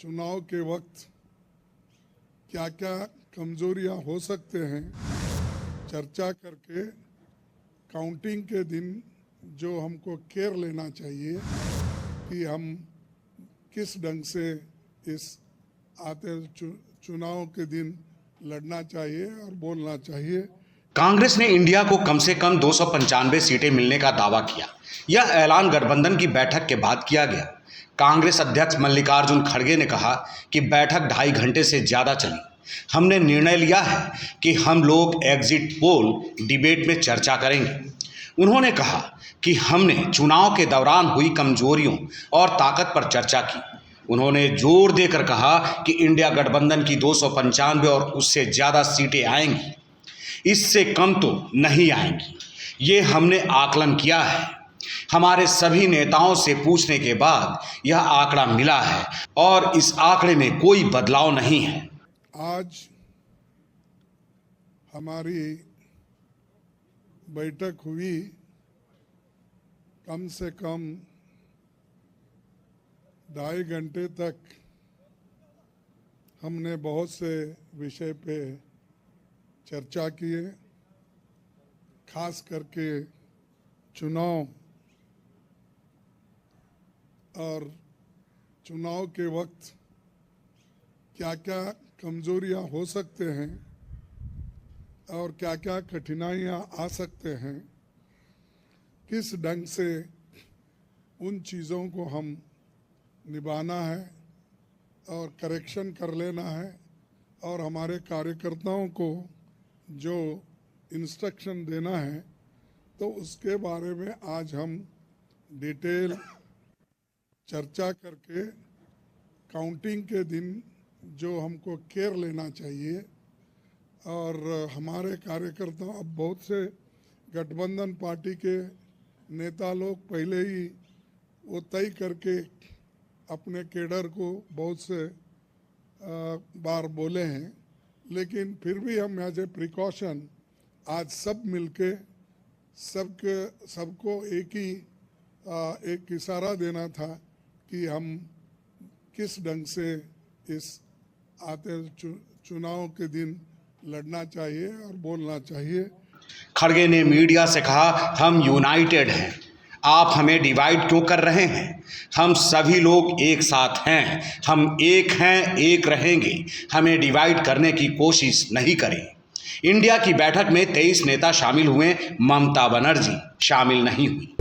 चुनाव के वक्त क्या क्या कमजोरियां हो सकते हैं चर्चा करके काउंटिंग के दिन जो हमको केयर लेना चाहिए कि हम किस ढंग से इस आते चुनाव के दिन लड़ना चाहिए और बोलना चाहिए। कांग्रेस ने इंडिया को कम से कम 295 सीटें मिलने का दावा किया। यह ऐलान गठबंधन की बैठक के बाद किया गया। कांग्रेस अध्यक्ष मल्लिकार्जुन खड़गे ने कहा कि बैठक 2.5 घंटे से ज्यादा चली। हमने निर्णय लिया है कि हम लोग एग्जिट पोल डिबेट में चर्चा करेंगे। उन्होंने कहा कि हमने चुनाव के दौरान हुई कमजोरियों और ताकत पर चर्चा की। उन्होंने जोर देकर कहा कि इंडिया गठबंधन की 295 और उससे ज्यादा सीटें आएंगी, इससे कम तो नहीं आएंगी। ये हमने आकलन किया है। हमारे सभी नेताओं से पूछने के बाद यह आंकड़ा मिला है और इस आंकड़े में कोई बदलाव नहीं है। आज हमारी बैठक हुई, कम से कम 2.5 घंटे तक हमने बहुत से विषय पे चर्चा किए, खास करके चुनाव और चुनाव के वक्त क्या क्या कमजोरियां हो सकते हैं और क्या क्या कठिनाइयां आ सकते हैं, किस ढंग से उन चीज़ों को हम निभाना है और करेक्शन कर लेना है और हमारे कार्यकर्ताओं को जो इंस्ट्रक्शन देना है, तो उसके बारे में आज हम डिटेल चर्चा करके काउंटिंग के दिन जो हमको केयर लेना चाहिए और हमारे कार्यकर्ता, अब बहुत से गठबंधन पार्टी के नेता लोग पहले ही वो तय करके अपने केडर को बहुत से बार बोले हैं, लेकिन फिर भी हम एज ए प्रिकॉशन आज सब मिलके सबको एक इशारा देना था कि हम किस ढंग से इस आते चुनाव के दिन लड़ना चाहिए और बोलना चाहिए। खड़गे ने मीडिया से कहा, हम यूनाइटेड हैं, आप हमें डिवाइड क्यों कर रहे हैं? हम सभी लोग एक साथ हैं, हम एक हैं, एक रहेंगे, हमें डिवाइड करने की कोशिश नहीं करें। इंडिया की बैठक में 23 नेता शामिल हुए, ममता बनर्जी शामिल नहीं हुई।